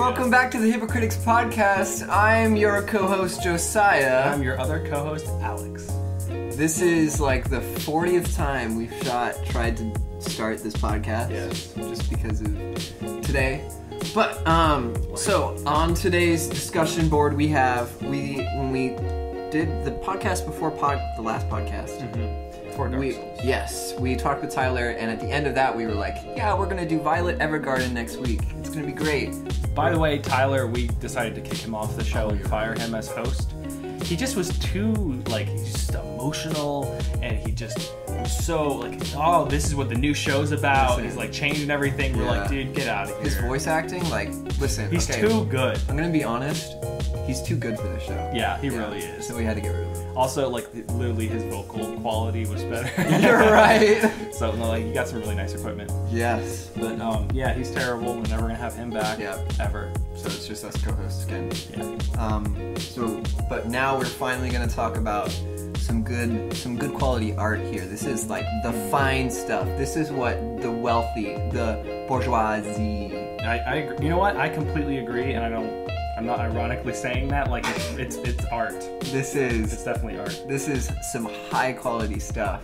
welcome back to the Hipocritics podcast. I'm your co-host Josiah. I'm your other co-host Alex. This is like the 40th time we've tried to start this podcast. Yes. Just because of today. But so on today's discussion board when we did the podcast before the last podcast. Before Dark Souls. Yes, we talked with Tyler, and at the end of that we were like, yeah, we're gonna do Violet Evergarden next week. It's gonna be great. By the way, Tyler, we decided to kick him off the show and fire him as host. He just was too, he's just emotional, and he was so, oh, this is what the new show's about. Listen, he's, changing everything. We're like, dude, get out of here. His voice acting, listen. He's too good. I'm gonna be honest. He's too good for the show. Yeah, he really is. So we had to get rid of him. Also, literally his vocal quality was better. You're right. So, you got some really nice equipment. Yes. But, yeah, he's terrible. We're never gonna have him back. Yeah. Ever. So it's just us co-hosts again. Yeah. But now we're finally gonna talk about some good quality art here. This is the fine stuff. This is what the wealthy, the bourgeoisie. I agree. You know what? I completely agree, and I'm not ironically saying that. It's art. It's definitely art. This is some high quality stuff.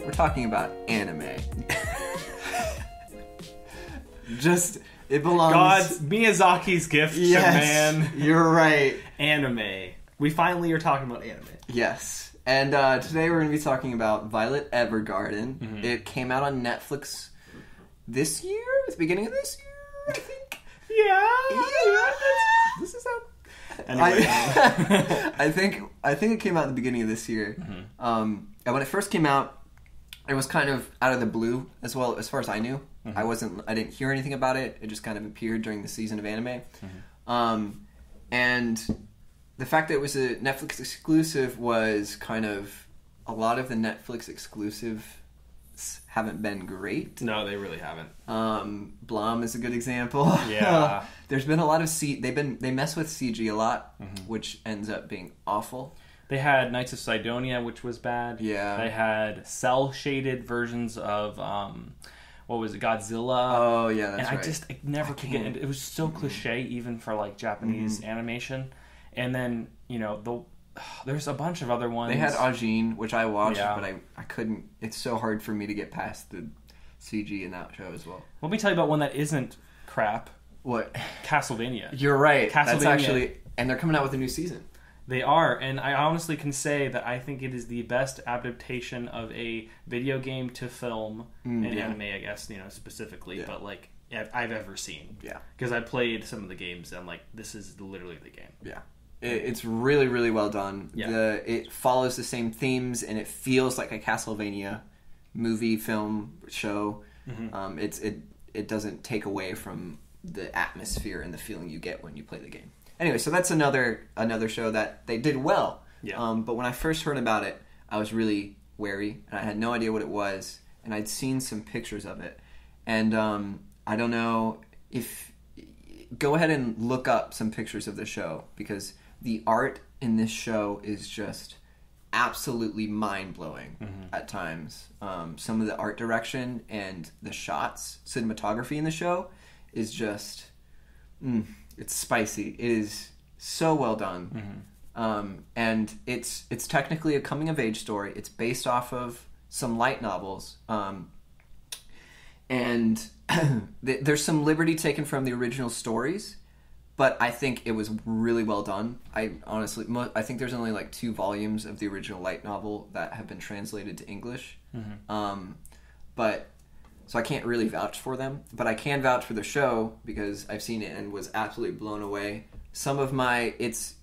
We're talking about anime. It belongs. God's Miyazaki's gift to man. You're right. Anime. We finally are talking about anime. Yes. And today we're going to be talking about Violet Evergarden. It came out on Netflix this year? At the beginning of this year, I think. Yeah. This is how. Anyway. I think it came out at the beginning of this year. And when it first came out, it was kind of out of the blue, as far as I knew. I didn't hear anything about it. It just kind of appeared during the season of anime. And the fact that it was a Netflix exclusive was kind of, a lot of the Netflix exclusives haven't been great. No, they really haven't. Blom is a good example. Yeah. There's been a lot of they mess with CG a lot, which ends up being awful. They had Knights of Sidonia, which was bad. Yeah. They had cel-shaded versions of what was it, Godzilla? Oh yeah, that's right. I never could get it. It was so cliche, even for Japanese animation. And then there's a bunch of other ones. They had Ajin, which I watched, Yeah. but I couldn't. It's so hard for me to get past the CG in that show as well. Let me tell you about one that isn't crap. What? Castlevania. You're right. Castlevania. That's actually, and they're coming out with a new season. They are, and I honestly can say that I think it is the best adaptation of a video game to film, and anime, I guess, specifically, but I've ever seen. Yeah. Because I played some of the games, and I'm like, this is literally the game. Yeah. It's really, really well done. Yeah. It follows the same themes, and it feels like a Castlevania movie, film, show. It doesn't take away from the atmosphere and the feeling you get when you play the game. Anyway, so that's another show that they did well. Yeah. But when I first heard about it, I was really wary, and I had no idea what it was, and I'd seen some pictures of it. And I don't know if... Go ahead and look up some pictures of the show, because the art in this show is just absolutely mind-blowing at times. Some of the art direction and the shots, cinematography in the show is just... it's spicy. It is so well done. And it's technically a coming-of-age story. It's based off of some light novels. And there's some liberty taken from the original stories, but I think it was really well done. I think there's only 2 volumes of the original light novel that have been translated to English. So I can't really vouch for them, but I can vouch for the show because I've seen it and was absolutely blown away. It's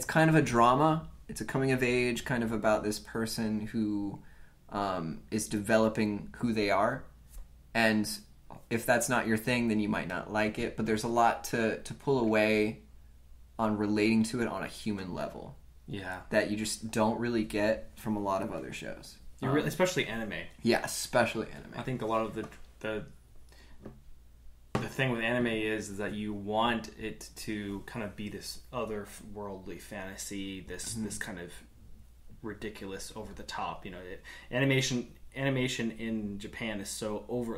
kind of a drama. It's a coming of age, kind of about this person who is developing who they are. And if that's not your thing, then you might not like it. But there's a lot to pull away on relating to it on a human level. Yeah. That you just don't really get from a lot of other shows. Especially anime. Yeah, especially anime. I think a lot of the thing with anime is that you want it to kind of be this otherworldly fantasy, this kind of ridiculous, over the top. Animation in Japan is so over,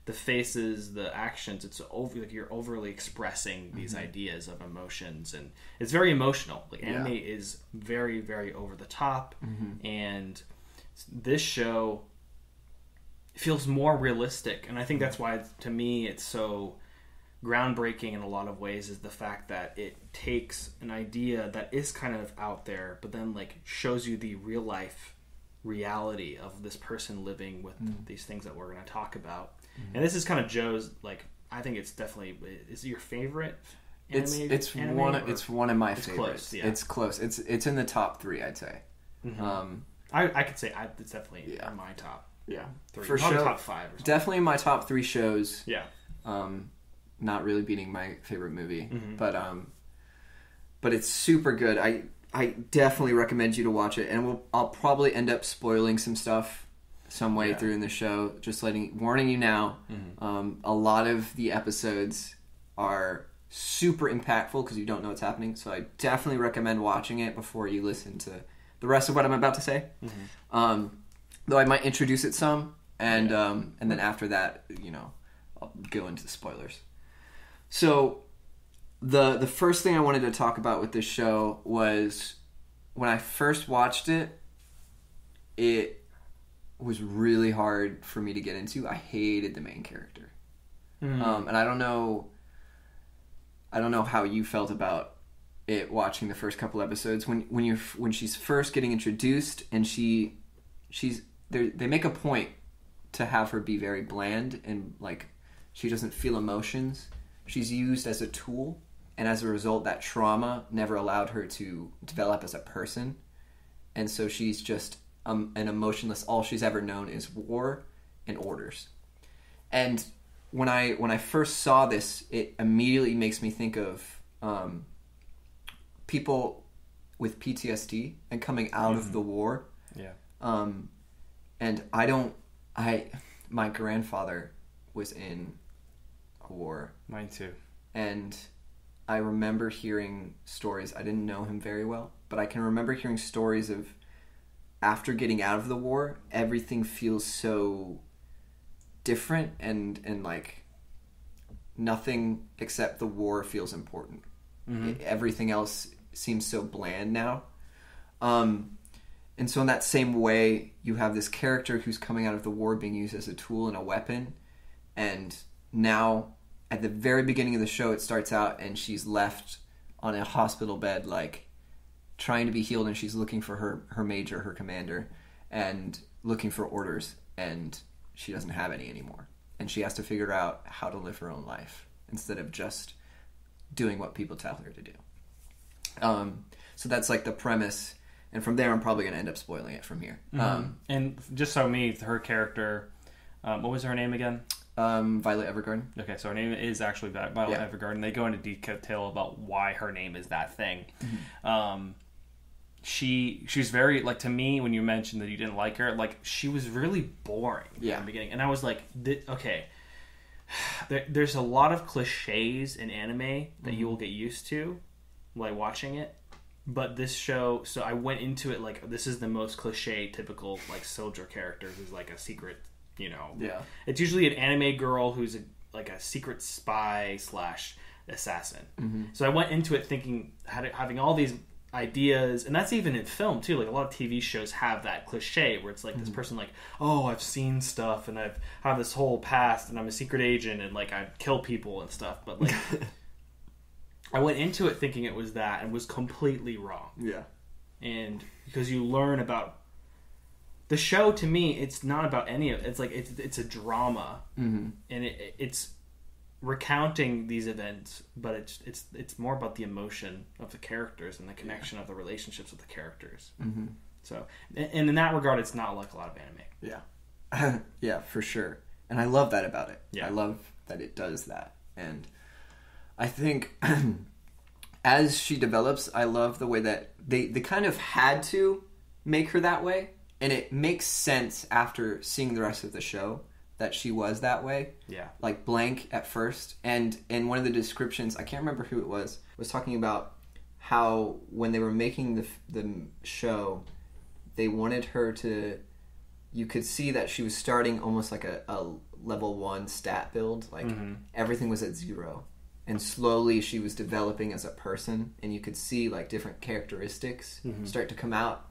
the faces, the actions, it's like you're overly expressing these ideas of emotions, and it's very emotional. Like anime is very, very over the top, and this show feels more realistic, and I think that's why to me it's so groundbreaking in a lot of ways, is the fact that it takes an idea that is kind of out there, but then like shows you the real life reality of this person living with these things that we're going to talk about. And this is kind of Joe's, like, I think it's definitely, is it your favorite anime? It's one of my favorites. Close, yeah. It's close. It's in the top 3, I'd say. I could say it's definitely in my top 3. For probably sure. top 5 or something. Definitely my top 3 shows. Yeah. Not really beating my favorite movie, but it's super good. I definitely recommend you to watch it, and I'll probably end up spoiling some stuff some way through in the show. Just warning you now. A lot of the episodes are super impactful because you don't know what's happening. So I definitely recommend watching it before you listen to the rest of what I'm about to say. Though I might introduce it some, and then after that, I'll go into the spoilers. So the first thing I wanted to talk about with this show was when I first watched it, it was really hard for me to get into. I hated the main character. And I don't know how you felt about it watching the first couple episodes when she's first getting introduced, and they make a point to have her be very bland, and like she doesn't feel emotions. She's used as a tool, and as a result that trauma never allowed her to develop as a person, and so she's just an emotionless. All she's ever known is war and orders. And when I first saw this, it immediately makes me think of people with PTSD and coming out of the war. Yeah. And my grandfather was in a war. Mine too. And I remember hearing stories. I didn't know him very well, but I can remember hearing stories of after getting out of the war, everything feels so different, and like nothing except the war feels important. Everything else seems so bland now. And so in that same way, you have this character who's coming out of the war being used as a tool and a weapon, and now at the very beginning of the show it starts out and she's left on a hospital bed, like trying to be healed, and she's looking for her major, her commander, and looking for orders, and she doesn't have any anymore, and she has to figure out how to live her own life instead of just doing what people tell her to do. So that's like the premise, and from there I'm probably going to end up spoiling it from here. And just so her character, what was her name again? Violet Evergarden. Okay, so her name is actually Violet Evergarden. They go into detail about why her name is that thing. She's very, like, to me, when you mentioned that you didn't like her, like, she was really boring in the beginning. And I was like, okay, there's a lot of cliches in anime that you will get used to while watching it. But this show, so I went into it like, this is the most cliche, typical, like, soldier character who's like a secret, Yeah. It's usually an anime girl who's like a secret spy / assassin. So I went into it thinking, having all these ideas, and that's even in film too. Like a lot of TV shows have that cliche where it's like this person like, oh, I've seen stuff and I've have this whole past and I'm a secret agent and like I kill people and stuff. But like, I went into it thinking it was that and was completely wrong. Yeah. And because you learn about the show, to me, it's not about any of it. It's like it's a drama, and it's recounting these events, but it's more about the emotion of the characters and the connection of the relationships with the characters. So, and in that regard, it's not like a lot of anime. Yeah, yeah, for sure. And I love that about it. Yeah. I love that it does that, and I think as she develops, I love the way that they kind of had to make her that way. And it makes sense after seeing the rest of the show that she was that way. Yeah. Like blank at first. And in one of the descriptions, I can't remember who it was talking about how when they were making the show, they wanted her to... You could see that she was starting almost like a level 1 stat build. Like everything was at 0. And slowly she was developing as a person, and you could see like different characteristics start to come out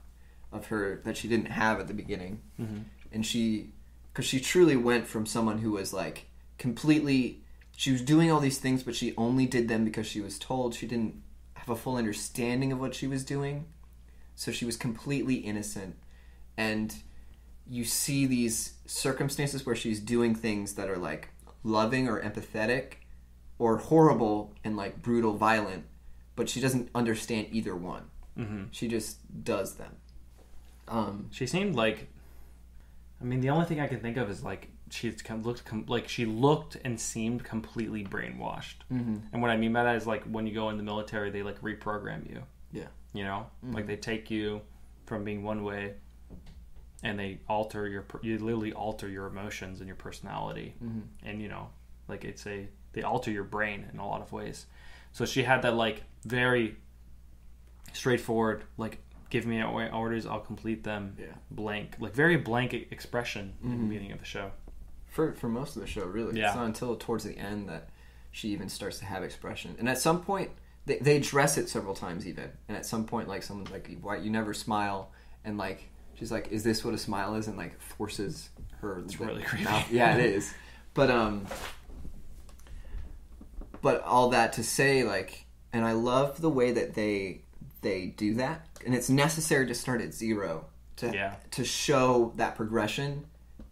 of her that she didn't have at the beginning. And because she truly went from someone who was like completely, she was doing all these things, but she only did them because she was told. She didn't have a full understanding of what she was doing. So she was completely innocent. And you see these circumstances where she's doing things that are like loving or empathetic or horrible and like brutal, violent, but she doesn't understand either one. She just does them. She seemed like, I mean, the only thing I can think of is like she looked and seemed completely brainwashed. And what I mean by that is like when you go in the military, they like reprogram you. Yeah. You know, like they take you from being one way, and they you literally alter your emotions and your personality, and you know, like they alter your brain in a lot of ways. So she had that like very straightforward, like give me orders, I'll complete them. Blank, like very blank expression in the beginning of the show. For most of the show, really. It's not until towards the end that she even starts to have expression. And at some point, they address it several times even. And at some point, like someone's like, "Why you never smile?" And like she's like, "Is this what a smile is?" And like forces her. It's really creepy. Mouth. Yeah, it is. But all that to say, like, and I love the way that they do that, and it's necessary to start at 0 to show that progression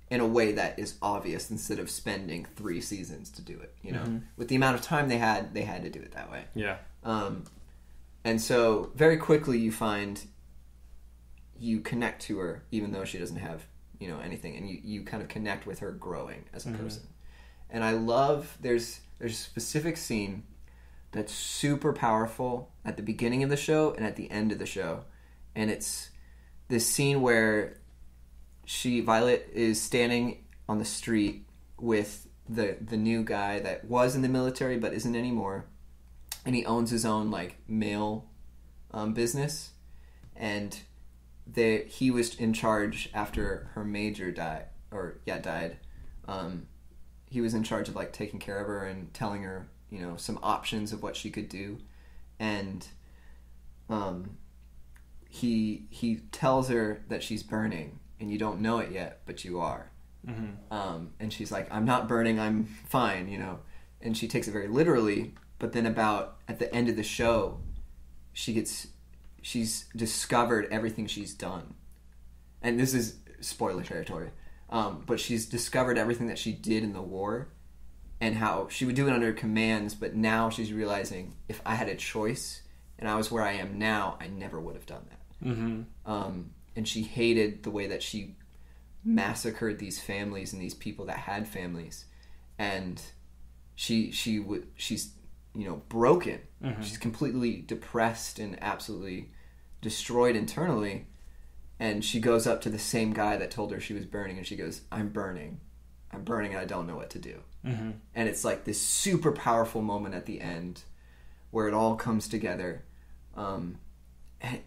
in a way that is obvious instead of spending 3 seasons to do it. You know, with the amount of time they had to do it that way. Yeah. And so very quickly you connect to her, even though she doesn't have anything, and you kind of connect with her growing as a person. And I love there's a specific scene that's super powerful at the beginning of the show and at the end of the show. And it's this scene where Violet is standing on the street with the new guy that was in the military but isn't anymore. And he owns his own like mail business. And he was in charge after her major died. He was in charge of like taking care of her and telling her, some options of what she could do. And he tells her that she's burning, and you don't know it yet, but you are. And she's like, "I'm not burning, I'm fine," and she takes it very literally. But then at the end of the show, she's discovered everything she's done. And this is spoiler territory. But she's discovered everything that she did in the war and how she would do it under commands, but now she's realizing if I had a choice and I was where I am now, I never would have done that. And she hated the way that she massacred these families and these people that had families. And she's broken. She's completely depressed and absolutely destroyed internally. And she goes up to the same guy that told her she was burning, and she goes, I'm burning, and I don't know what to do." And it's like this super powerful moment at the end where it all comes together. And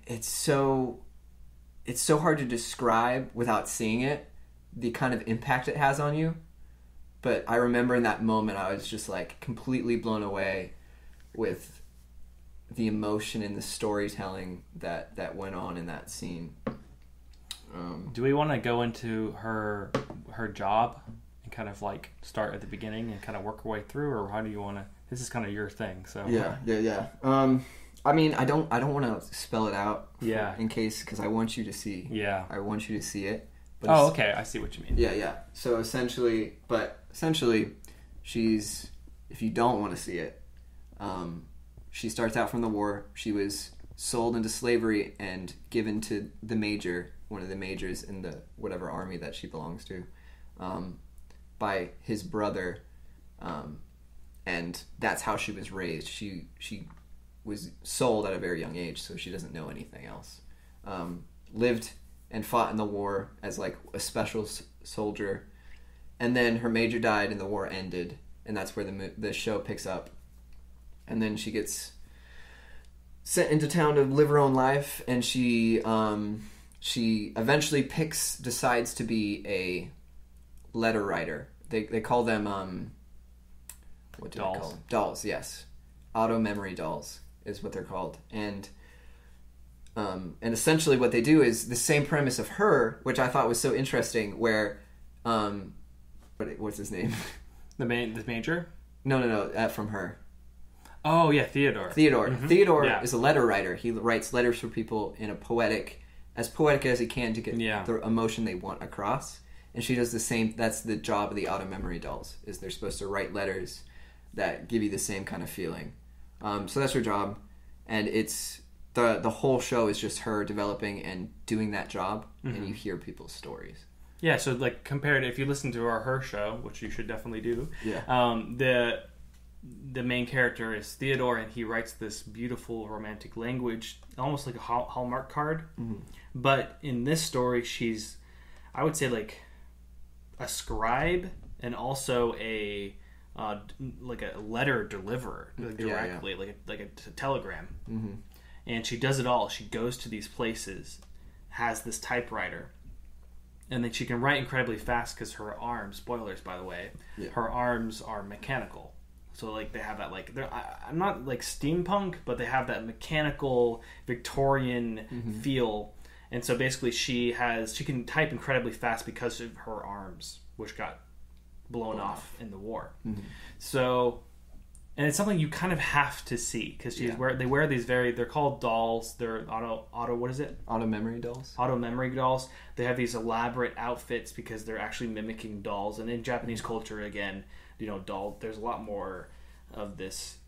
it's so hard to describe without seeing it, the kind of impact it has on you. But I remember in that moment, I was just like completely blown away with the emotion and the storytelling that went on in that scene. Do we want to go into her job and kind of like start at the beginning and kind of work our way through, or how do you want to? This is kind of your thing, so yeah. I mean, I don't want to spell it out. In case, because I want you to see. I want you to see it. But okay, I see what you mean. Yeah. So essentially, she's, if you don't want to see it, she starts out from the war. She was sold into slavery and given to the major, one of the majors in the whatever army that she belongs to, by his brother, and that's how she was raised. She was sold at a very young age, so she doesn't know anything else. Lived and fought in the war as like a special soldier, and then her major died and the war ended, and that's where the show picks up. And then she gets sent into town to live her own life, and she eventually decides to be a letter writer, they call them what do they call them? Dolls, yes. Auto memory dolls is what they're called. And essentially what they do is the same premise of Her, which I thought was so interesting, where what's his name? The major? No, from Her. Oh yeah, Theodore. Mm-hmm. Theodore is a letter writer. He writes letters for people in as poetic as he can to get the emotion they want across. And she does the same. That's the job of the auto memory dolls, is they're supposed to write letters that give you the same kind of feeling. So that's her job, and it's the whole show is just her developing and doing that job, and you hear people's stories. Yeah, so like compared, if you listen to Her show, which you should definitely do, the main character is Theodore, and he writes this beautiful romantic language, almost like a Hallmark card. Mm-hmm. But in this story, she's, I would say, like a scribe and also a like a letter deliverer, like directly, like a telegram. Mm-hmm. And she does it all. She goes to these places, has this typewriter, and then she can write incredibly fast because her arms, spoilers by the way, her arms are mechanical. So like they have that, like, I'm not like steampunk, but they have that mechanical Victorian feel. And so basically she can type incredibly fast because of her arms, which got blown off in the war. Mm-hmm. So, and it's something you kind of have to see because they wear these they're called dolls. They're what is it? Auto memory dolls. Auto memory dolls. They have these elaborate outfits because they're actually mimicking dolls. And in Japanese culture, again, there's a lot more of this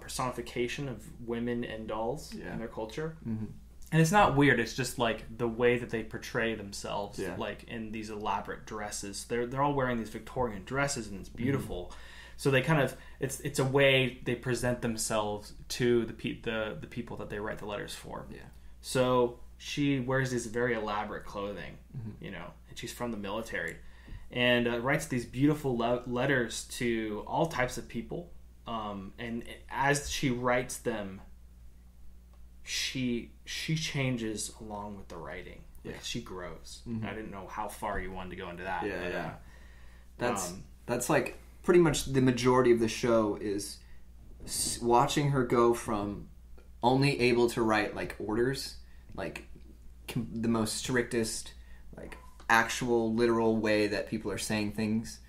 personification of women and dolls in their culture. Mm-hmm. And it's not weird. It's just like the way that they portray themselves, like in these elaborate dresses. They're all wearing these Victorian dresses, and it's beautiful. Mm-hmm. So they kind of it's a way they present themselves to the people that they write the letters for. Yeah. So she wears this very elaborate clothing, and she's from the military, and writes these beautiful letters to all types of people. And as she writes them, she changes along with the writing. Like she grows. Mm-hmm. I didn't know how far you wanted to go into that. That's like pretty much the majority of the show is watching her go from only able to write like orders, like the most strictest, like actual literal way that people are saying things,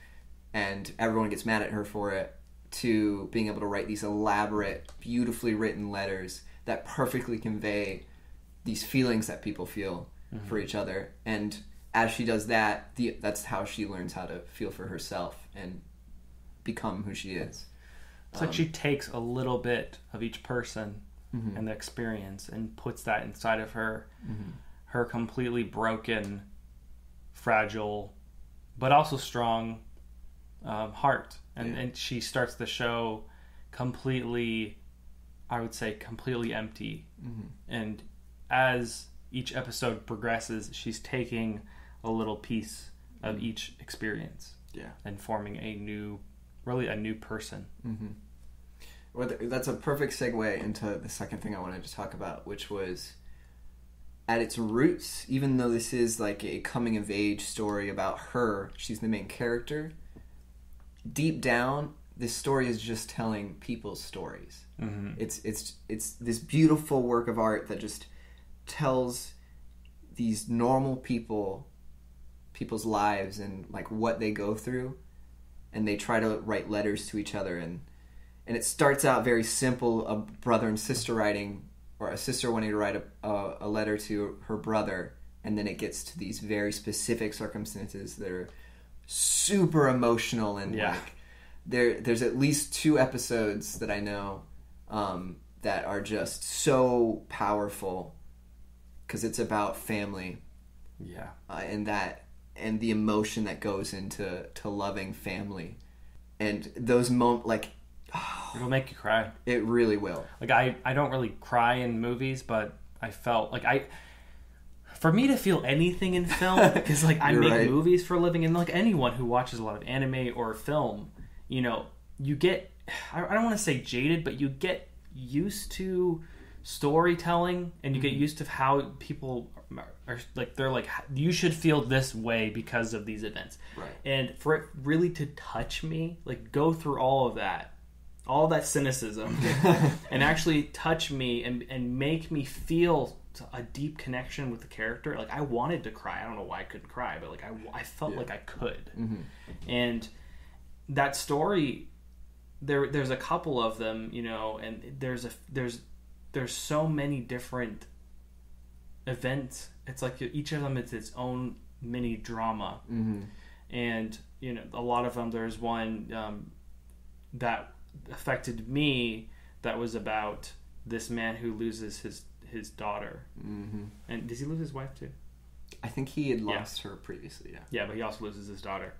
and everyone gets mad at her for it, to being able to write these elaborate, beautifully written letters that perfectly convey these feelings that people feel for each other. And as she does that, that's how she learns how to feel for herself and become who she is. It's like she takes a little bit of each person and the experience and puts that inside of her, her completely broken, fragile, but also strong heart. And she starts the show completely, I would say, completely empty. Mm-hmm. And as each episode progresses, she's taking a little piece of each experience and forming a new person. Mm-hmm. Well, that's a perfect segue into the second thing I wanted to talk about, which was, at its roots, even though this is like a coming-of-age story about her, she's the main character, deep down, this story is just telling people's stories. Mm-hmm. It's this beautiful work of art that just tells these normal people's lives and like what they go through, and they try to write letters to each other, and it starts out very simple, a brother and sister writing, or a sister wanting to write a letter to her brother, and then it gets to these very specific circumstances that are super emotional, and like there's at least 2 episodes that I know that are just so powerful because it's about family, and the emotion that goes into loving family, and those moments, like, it'll make you cry. It really will. Like I don't really cry in movies, but I felt like for me to feel anything in film, because like I make movies for a living, and like anyone who watches a lot of anime or film, you get, I don't want to say jaded, but you get used to storytelling, and you get used to how people are like, they're like, you should feel this way because of these events. Right. And for it really to touch me, like go through all that cynicism and actually touch me and make me feel a deep connection with the character. Like I wanted to cry. I don't know why I couldn't cry, but like I felt like I could. And that story, there's a couple of them, you know, and there's so many different events. It's like each of them is its own mini drama. And you know, a lot of them, there's one that affected me that was about this man who loses his daughter. And does he lose his wife too? I think he had lost her previously. Yeah, but he also loses his daughter.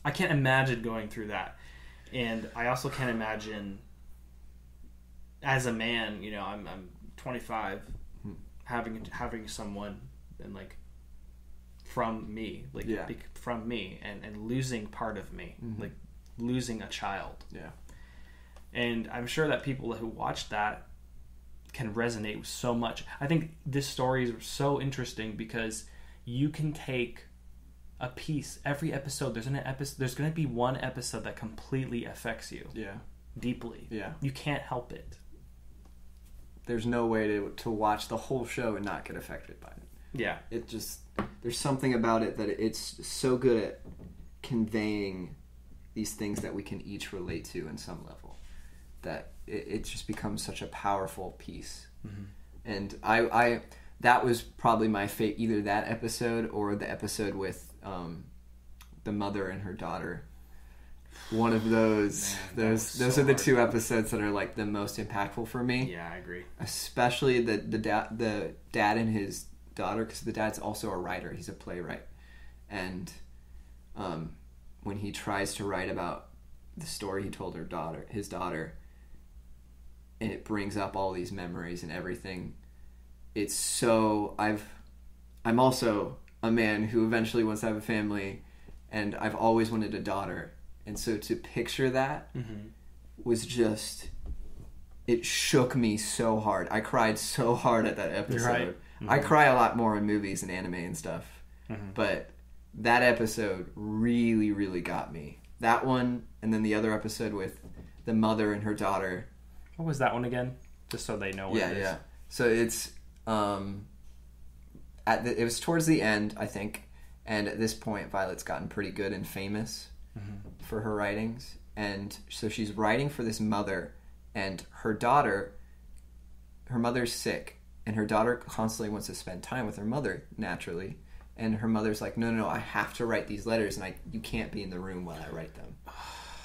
I can't imagine going through that. And I also can't imagine, as a man, you know, I'm 25, having someone and like from me, like from me, and losing part of me, like losing a child. Yeah. And I'm sure that people who watch that can resonate with so much. I think this story is so interesting because you can take a piece every episode. There's going to be one episode that completely affects you. Deeply. You can't help it. There's no way to watch the whole show and not get affected by it. It just, there's something about it that it's so good at conveying these things that we can each relate to in some level, that it just becomes such a powerful piece. And I that was probably my favorite, either that episode or the episode with the mother and her daughter. One of those. Man, those are the two episodes that are like the most impactful for me. Yeah, I agree. Especially the dad and his daughter, because the dad's also a writer. He's a playwright, and when he tries to write about the story he told his daughter, and it brings up all these memories and everything. It's so I'm also a man who eventually wants to have a family, and I've always wanted a daughter. And so to picture that was just, it shook me so hard. I cried so hard at that episode. You're right. I cry a lot more in movies and anime and stuff. But that episode really, really got me. That one, and then the other episode with the mother and her daughter. What was that one again? Just so they know what it is. Yeah. So it's it was towards the end, I think, and at this point Violet's gotten pretty good and famous for her writings, and so she's writing for this mother, and her mother's sick, and her daughter constantly wants to spend time with her mother, naturally, and her mother's like, no, I have to write these letters, and you can't be in the room while I write them.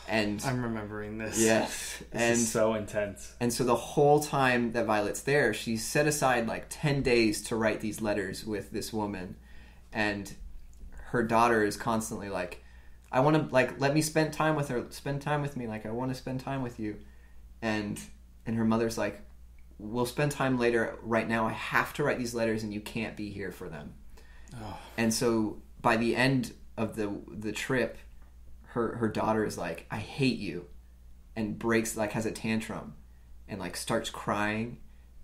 And I'm remembering this. Yes. This is so intense. And so the whole time that Violet's there, she set aside like 10 days to write these letters with this woman. And her daughter is constantly like, I want to, like, let me spend time with her. Spend time with me. Like, I want to spend time with you. And her mother's like, we'll spend time later. Right now, I have to write these letters and you can't be here for them. Oh. And so by the end of the trip, her daughter is like, I hate you, and breaks, like, has a tantrum and like starts crying,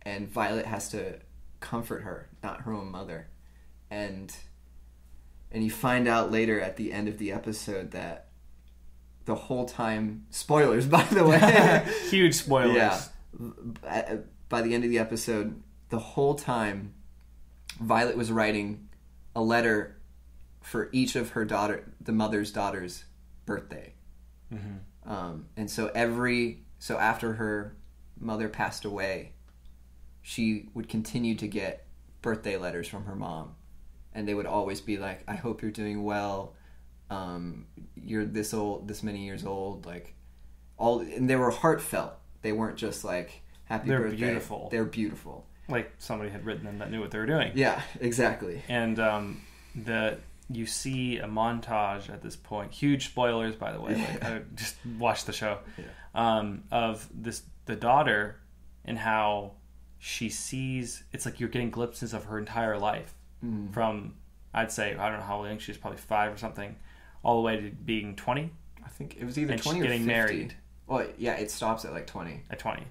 and Violet has to comfort her, not her own mother. And you find out later at the end of the episode that the whole time, spoilers by the way, huge spoilers. Yeah. By the end of the episode, the whole time Violet was writing a letter for each of the mother's daughters' birthday. And so after her mother passed away, she would continue to get birthday letters from her mom, and they would always be like, I hope you're doing well, you're this many years old, like, all, and they were heartfelt. They weren't just like, happy birthday. They're beautiful, like somebody had written them that knew what they were doing. Yeah, exactly. And you see a montage at this point. Huge spoilers, by the way. Like, I just watched the show. Of the daughter, and how she sees. It's like you're getting glimpses of her entire life from, I'd say, I don't know how young she was, probably 5 or something, all the way to being 20. I think it was either 20 or 50. Getting married. Well, yeah, it stops at like 20. At 20,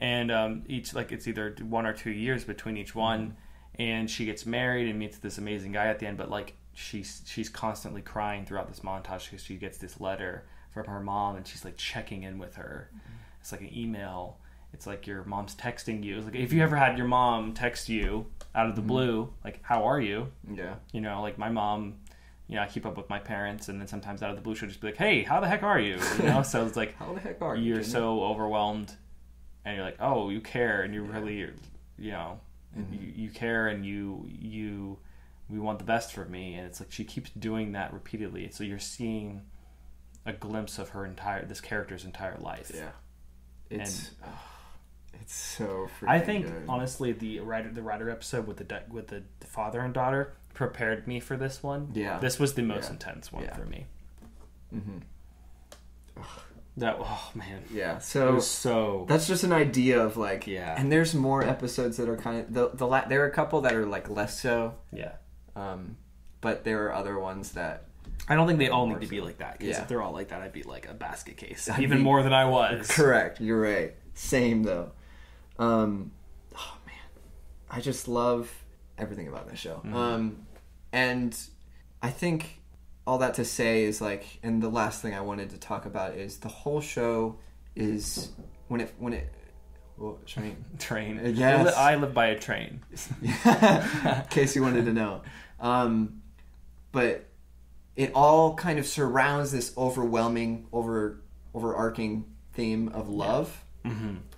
And each, like, it's either 1 or 2 years between each one, and she gets married and meets this amazing guy at the end, but like she's constantly crying throughout this montage because she gets this letter from her mom, and she's like checking in with her. It's like an email. It's like your mom's texting you. It's like, if you ever had your mom text you out of the blue, like, how are you? Yeah. You know, like my mom, you know, I keep up with my parents, and then sometimes out of the blue she'll just be like, hey, how the heck are you? You know, so it's like, how the heck are you? You're so overwhelmed, and you're like, oh, you care, and you really, you know, you care, and we want the best for me. And it's like she keeps doing that repeatedly. So you're seeing a glimpse of this character's entire life. Yeah. It's so freaking I think good. Honestly, the writer episode with the father and daughter prepared me for this one. Yeah. This was the most intense one for me. That, oh man. Yeah. So that's just an idea of like, and there's more episodes that are kind of there are a couple that are like less so. Yeah. But there are other ones that I don't think they all need to be like that. Because if they're all like that, I'd be like a basket case, even be, more than I was. Correct. You're right. Same though. Oh man, I just love everything about this show. And I think all that to say is like, and the last thing I wanted to talk about is the whole show is when it well, train. Yes. I live by a train. In case you wanted to know. But it all kind of surrounds this overwhelming, overarching theme of love.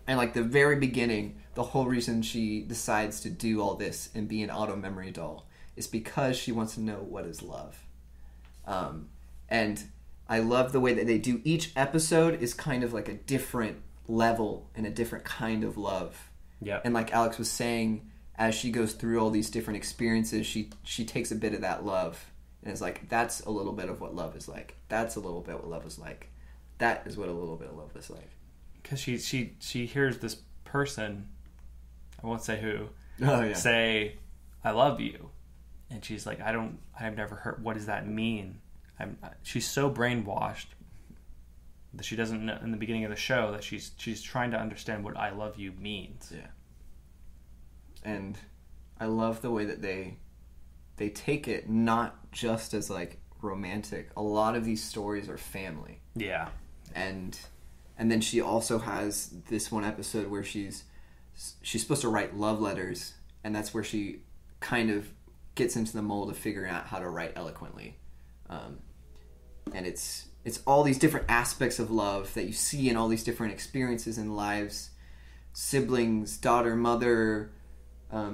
And like the very beginning, the whole reason she decides to do all this and be an auto memory doll is because she wants to know what is love. And I love the way that they do each episode is kind of like a different level and a different kind of love. Yeah. And like Alex was saying, as she goes through all these different experiences, she takes a bit of that love and is like, that's a little bit of what love is like. That's a little bit what love is like. That is what a little bit of love is like. Because she hears this person, I won't say who, say, I love you. And she's like, I've never heard, what does that mean? She's so brainwashed that she doesn't know in the beginning of the show that she's trying to understand what I love you means. Yeah. And I love the way that they take it not just as like romantic. A lot of these stories are family. Yeah. And then she also has this one episode where she's supposed to write love letters, and that's where she kind of gets into the mold of figuring out how to write eloquently. And it's all these different aspects of love that you see in all these different experiences in lives. Siblings, daughter, mother,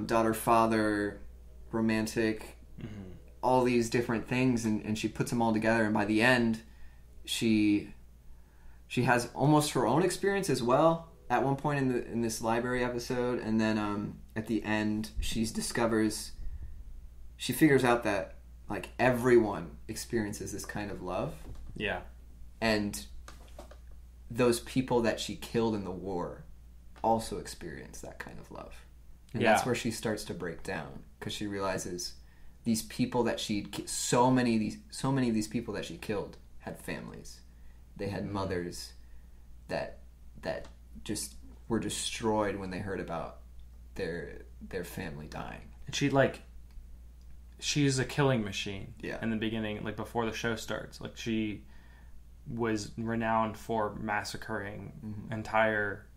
daughter, father, romantic, all these different things, and she puts them all together, and by the end, she has almost her own experience as well at one point in this library episode, and then at the end she figures out that like everyone experiences this kind of love. Yeah. And those people that she killed in the war also experience that kind of love. And that's where she starts to break down, because she realizes these people that so many of these people that she killed had families. They had mothers that just were destroyed when they heard about their family dying. And she's a killing machine. Yeah. In the beginning, like before the show starts, like she was renowned for massacring entire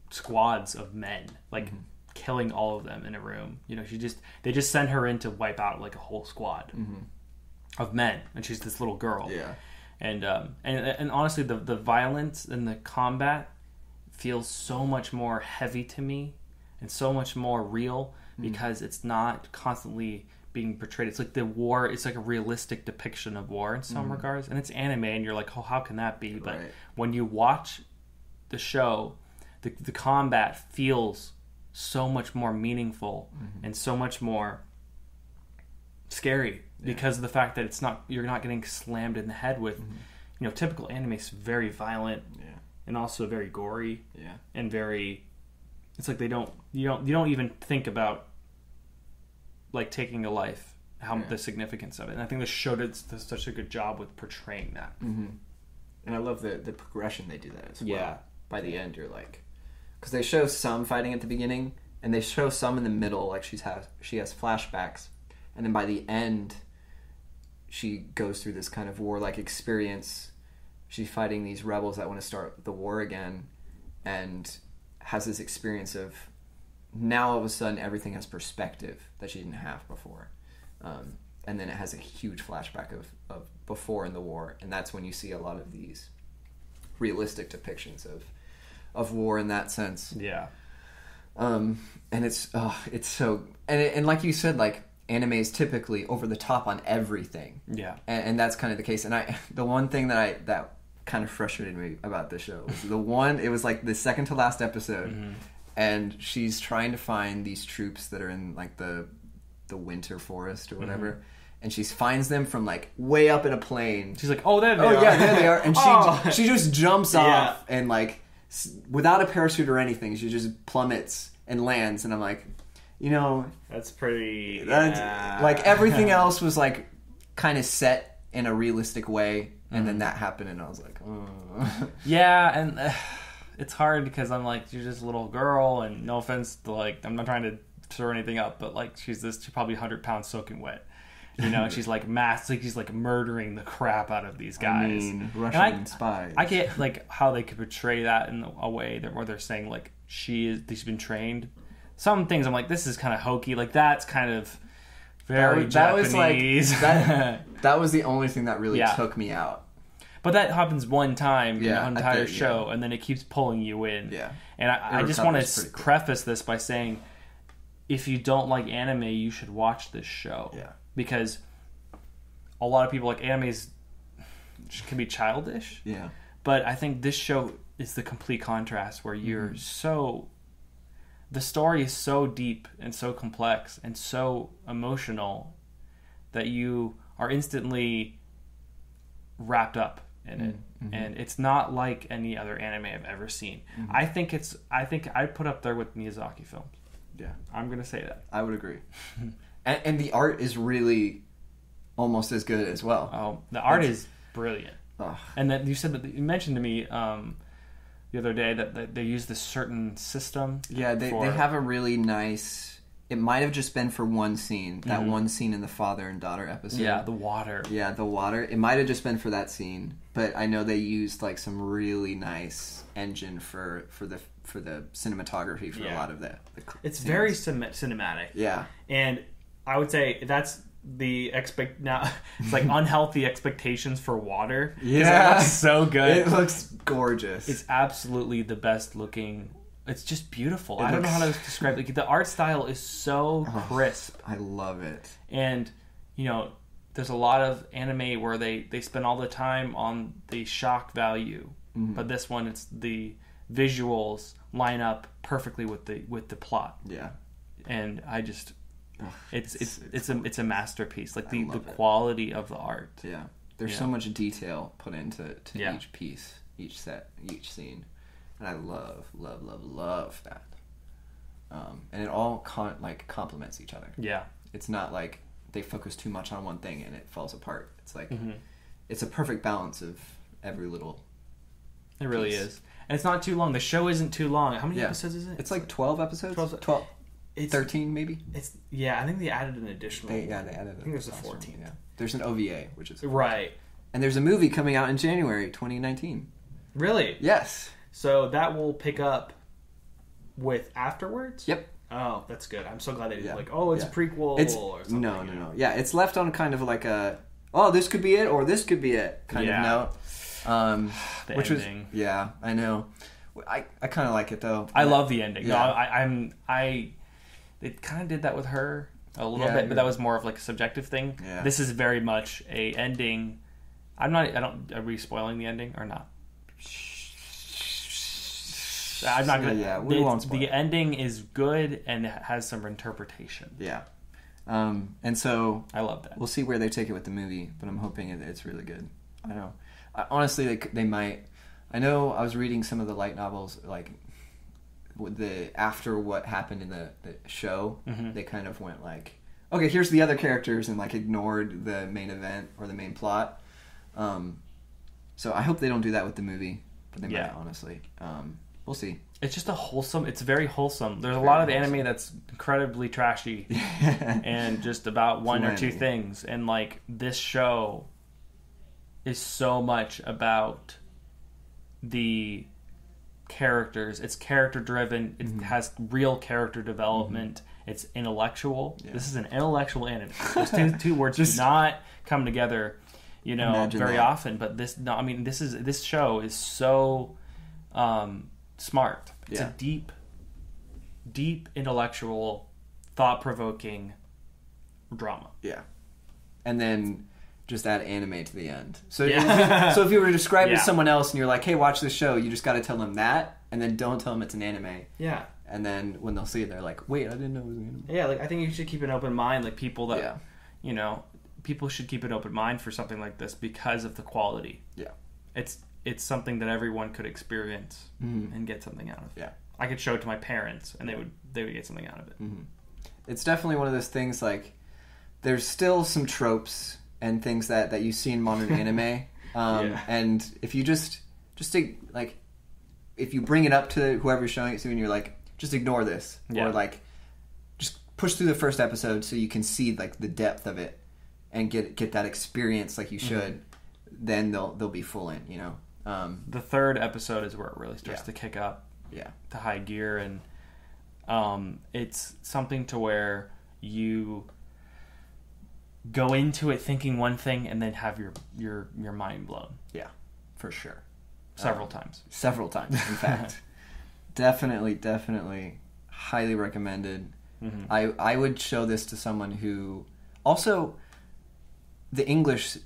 squads of men, like killing all of them in a room. You know, they just sent her in to wipe out like a whole squad of men, and she's this little girl. Yeah. And honestly, the violence and the combat feels so much more heavy to me and so much more real, because it's not constantly being portrayed. It's like the war, it's like a realistic depiction of war in some regards, and it's anime, and you're like, oh, how can that be? But when you watch the show, the combat feels so much more meaningful and so much more scary, because of the fact that you're not getting slammed in the head with, typical anime is very violent, and also very gory, and very. It's like you don't even think about like taking a life, the significance of it, and I think the show did such a good job with portraying that. And I love the progression they do that as well. Yeah. By the end, you're like... Because they show some fighting at the beginning, and they show some in the middle, like she has flashbacks. And then by the end, she goes through this kind of warlike experience. She's fighting these rebels that want to start the war again, and has this experience of... Now, all of a sudden, everything has perspective that she didn't have before. And then it has a huge flashback of before in the war, and that's when you see a lot of these realistic depictions of war in that sense. Yeah. And it's so... And like you said, like, anime is typically over the top on everything. Yeah. And that's kind of the case. And the one thing that kind of frustrated me about this show was it was like the second to last episode, and she's trying to find these troops that are in like the winter forest or whatever, and she finds them from like way up in a plane. She's like, oh, there they are. Yeah, there they are. And she just jumps off and like without a parachute or anything, she just plummets and lands. And I'm like, that's pretty... like everything else was like kind of set in a realistic way, and then that happened, and I was like, oh. Yeah, and it's hard because I'm like, you're just a little girl, and no offense to like, I'm not trying to stir anything up, but like she's probably 100 pounds soaking wet. And she's like she's like murdering the crap out of these guys. I mean, Russian spies. I get like how they could portray that in a way where they're saying like she's been trained. Some things I'm like, this is kind of hokey. Like that's kind of very Japanese. Was like, that was the only thing that really took me out. But that happens one time in the entire show, and then it keeps pulling you in. Yeah. And I just want to preface this by saying, if you don't like anime, you should watch this show. Yeah. Because a lot of people like animes can be childish. Yeah. But I think this show is the complete contrast where you're the story is so deep and so complex and so emotional that you are instantly wrapped up in it. And it's not like any other anime I've ever seen. I think I'd put up there with Miyazaki films. Yeah. I'm going to say that. I would agree. and the art is really almost as good as well. Oh, the art is brilliant. Oh. And then you mentioned to me the other day that they use this certain system. Yeah, they have a really nice... It might have just been for one scene. That one scene in the father and daughter episode. Yeah, the water. Yeah, the water. It might have just been for that scene. But I know they used like some really nice engine for the cinematography for a lot of that. It's very cinematic. Yeah. And I would say that's it's like unhealthy expectations for water. Yeah. It looks so good. It looks gorgeous. It's absolutely the best looking. It's just beautiful. I don't know how to describe it. The art style is so crisp. I love it. And, there's a lot of anime where they spend all the time on the shock value. But this one, it's the visuals line up perfectly with the plot. Yeah. And I just... It's a masterpiece. Like the quality of the art. Yeah. There's so much detail put into each piece, each set, each scene. And I love that. And it all complements each other. Yeah. It's not like they focus too much on one thing and it falls apart. It's like it's a perfect balance of every little It really is. And it's not too long. The show isn't too long. How many episodes is it? It's like 12 episodes? 12. 13 maybe? I think they added an additional. They added. I think there's a 14. Yeah. There's an OVA, which is right. And there's a movie coming out in January 2019. Really? Yes. So that will pick up with afterwards? Yep. Oh, that's good. I'm so glad they did it's a prequel or something. No. Yeah, it's left on kind of like a this could be it or this could be it kind of note. Which ending. Was I know. I kind of like it though. I love the ending. Yeah. No, they kind of did that with her a little bit, but that was more of like a subjective thing. Yeah. This is very much a ending. Are we spoiling the ending or not? I'm not gonna. Yeah, we won't spoil. The ending is good and it has some interpretation. Yeah. And so I love that. We'll see where they take it with the movie, but I'm hoping it's really good. I know. Honestly, they might. I know. I was reading some of the light novels, like after what happened in the show. They kind of went like, okay, here's the other characters, and like ignored the main event or the main plot. So I hope they don't do that with the movie, but they might, honestly. We'll see. It's just it's very wholesome. There's a lot of anime that's incredibly trashy and just about one or two things. And like this show is so much about the characters. It's character driven. It has real character development. It's intellectual. Yeah. This is an intellectual anime. Those two words do not come together, very often. But this show is so smart. It's a deep intellectual, thought-provoking drama. Yeah. And then just add anime to the end. So if you were to describe it to someone else and you're like, hey, watch this show, you just got to tell them that, and then don't tell them it's an anime. Yeah. And then when they'll see it, they're like, wait, I didn't know it was an anime. Yeah, like I think you should keep an open mind. Like people that, people should keep an open mind for something like this because of the quality. Yeah. It's something that everyone could experience and get something out of. Yeah. I could show it to my parents and they would get something out of it. Mm-hmm. It's definitely one of those things, like, there's still some tropes and things that you see in modern anime. And if you just like, if you bring it up to whoever you're showing it to and you're like, just ignore this. Or like, just push through the first episode so you can see like the depth of it and get that experience like you should, then they'll be full in, The third episode is where it really starts to kick up to high gear, and it's something to where you go into it thinking one thing and then have your mind blown. Yeah, for sure. Several times, in fact. Definitely highly recommended. I would show this to someone who also, the English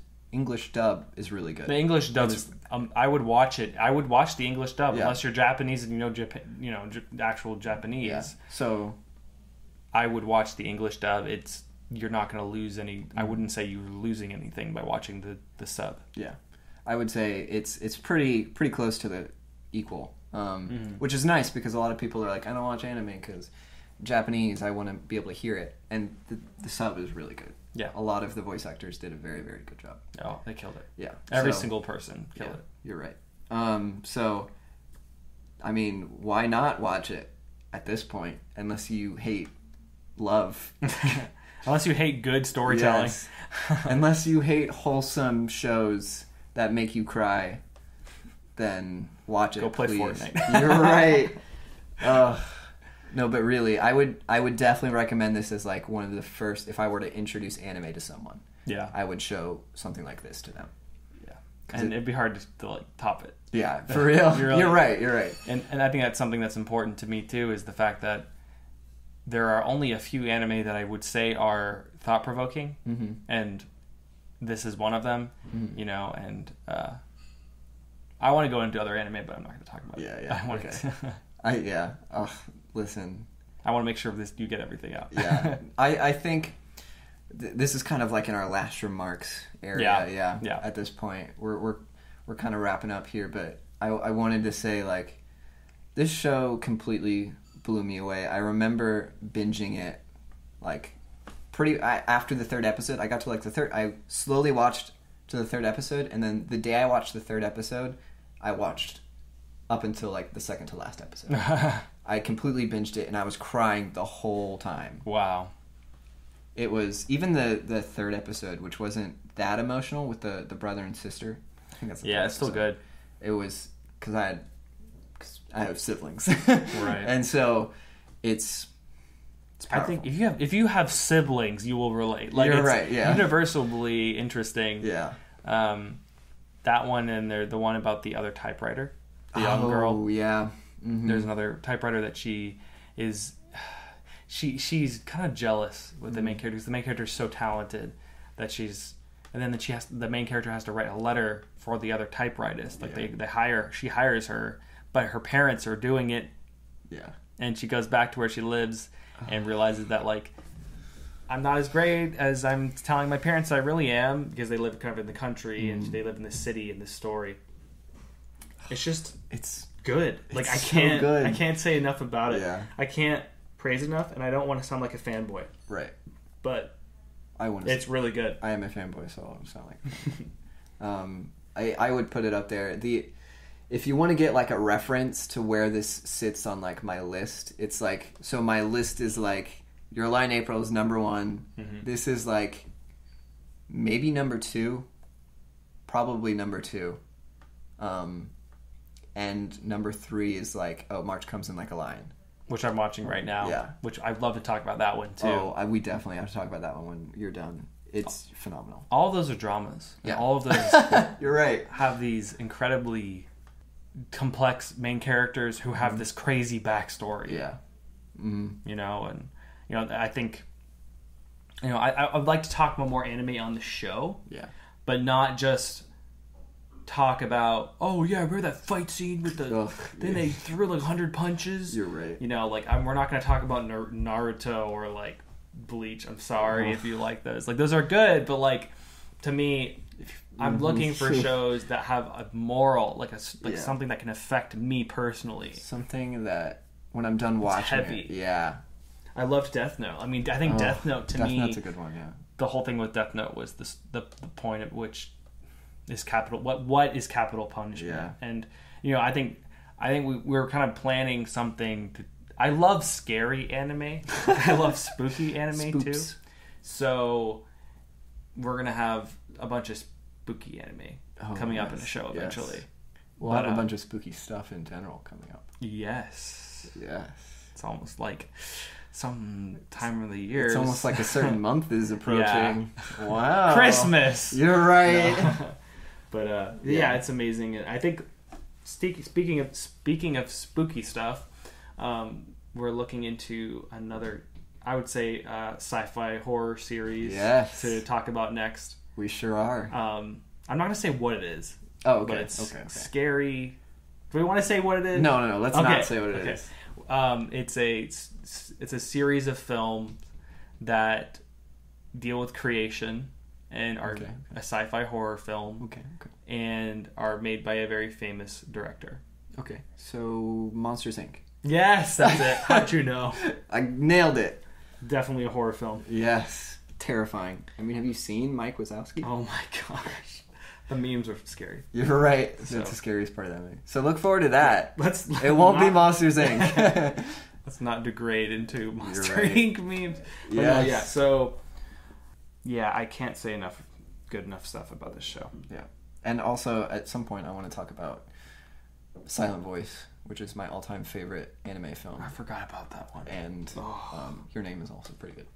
dub is really good. The English dub is I would watch it. I would watch the English dub unless you're Japanese and actual Japanese. Yeah. So I would watch the English dub. You're not going to lose any. I wouldn't say you're losing anything by watching the sub. Yeah. I would say it's pretty close to the equal, which is nice because a lot of people are like, I don't watch anime because Japanese, I want to be able to hear it, and the sub is really good. Yeah, a lot of the voice actors did a very, very good job. Oh, they killed it. Yeah, every single person killed it. You're right. So, I mean, why not watch it at this point unless you hate love? Unless you hate good storytelling. Yes. Unless you hate wholesome shows that make you cry, then watch it. Go play please. Fortnite. You're right. No, but really, I would definitely recommend this as like one of the first. If I were to introduce anime to someone, I would show something like this to them. Yeah, and it'd be hard to like top it. Yeah, for real. You're right. And I think that's something that's important to me too, is the fact that there are only a few anime that I would say are thought provoking, and this is one of them. And I want to go into other anime, but I'm not going to talk about it. Yeah. I want to. Listen. I want to make sure you get everything out. Yeah. I think this is kind of like in our last remarks area. Yeah. At this point, we're kind of wrapping up here, but I wanted to say, like, this show completely blew me away. I remember binging it, like, after the third episode. I got to like the third. I slowly watched to the third episode, and then the day I watched the third episode, I watched up until like the second to last episode. I completely binged it, and I was crying the whole time. Wow. It was even the third episode, which wasn't that emotional with the brother and sister. I think that's it's still good. It was because I have siblings, right? And so it's powerful. I think if you have siblings, you will relate. Like, you're right. Yeah, universally interesting. Yeah. That one, and the one about the other typewriter, the young girl. Oh yeah. Mm-hmm. There's another typewriter that she's kind of jealous with the main character, because the main character is so talented that the main character has to write a letter for the other typewritist. Like she hires her, but her parents are doing it. Yeah. And she goes back to where she lives and realizes that, like, I'm not as great as I'm telling my parents I really am, because they live kind of in the country and they live in this city in this story. It's good. Like, I can't say enough about it. Yeah. I can't praise enough, and I don't want to sound like a fanboy. Right. But it's really good. I am a fanboy, so I don't sound like I would put it up there. If you want to get like a reference to where this sits on like my list, it's like, so my list is like Your Lie in April is number 1. This is like maybe number 2, probably number 2, and number 3 is like, oh, March Comes in Like a Lion, which I'm watching right now. Yeah, which I'd love to talk about that one too. Oh, we definitely have to talk about that one when you're done. It's phenomenal. All of those are dramas. Yeah, all of those. You're right. Have these incredibly complex main characters who have this crazy backstory. Yeah. You know, and you know, I think, you know, I would like to talk about more anime on the show. Yeah. But not just talk about, oh yeah, remember that fight scene with then they threw like 100 punches. You're right. You know, like we're not going to talk about Naruto or like Bleach. I'm sorry if you like those. Like those are good, but like to me, I'm looking for shows that have a moral, like something that can affect me personally. Something that when I'm done watching heavy. it, yeah. I loved Death Note. I mean, I think Death Note to me, Death Note's a good one. Yeah. The whole thing with Death Note was the point at which is capital. What is capital punishment? Yeah. And you know, I think we're kind of planning something to. I love scary anime. I love spooky anime too. So we're gonna have a bunch of spooky anime coming up in the show eventually. Yes. We'll have a bunch of spooky stuff in general coming up. Yes. Yes. It's almost like some time of the year. It's almost like a certain month is approaching. Yeah. Wow. Christmas. You're right. No. But yeah, it's amazing. I think speaking of spooky stuff, we're looking into another, I would say, sci-fi horror series to talk about next. We sure are. I'm not going to say what it is. Oh, okay. But it's scary. Do we want to say what it is? No. Let's not say what it is. It's a series of films that deal with creation and are a sci-fi horror film. Okay. And are made by a very famous director. Okay. So Monsters Inc. Yes, that's it. How'd you know? I nailed it. Definitely a horror film. Yes. Terrifying. I mean, have you seen Mike Wazowski? Oh my gosh. The memes are scary. You're right. That's the scariest part of that movie. So look forward to that. It won't be Monsters Inc. Let's not degrade into Monster Inc. memes. Yes. So, I can't say good enough stuff about this show. Yeah. And also, at some point, I want to talk about Silent Voice, which is my all-time favorite anime film. I forgot about that one. And Your Name is also pretty good.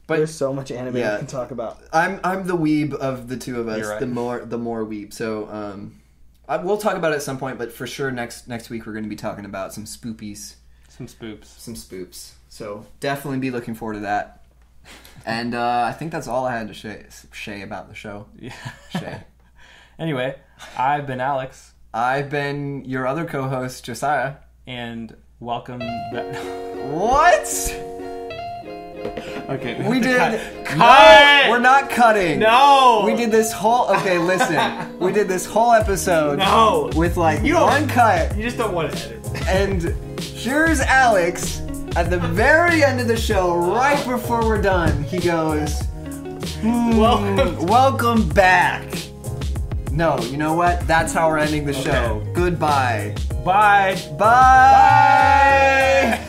But there's so much anime we can talk about. I'm the weeb of the two of us. You're right. The more weeb. So we'll talk about it at some point, but for sure next week we're going to be talking about some spoopies. Some spoops. So definitely be looking forward to that. And I think that's all I had to say about the show. Yeah. Shay. Anyway, I've been Alex. I've been your other co-host, Josiah. And welcome back. What? Okay, we did. Cut. No, we're not cutting. No, we did this whole. Okay, listen. We did this whole episode. No, with like one cut. You just don't want to edit. And here's Alex at the very end of the show, right before we're done. He goes, "Welcome back." No, you know what? That's how we're ending the show. Goodbye. Bye. Bye.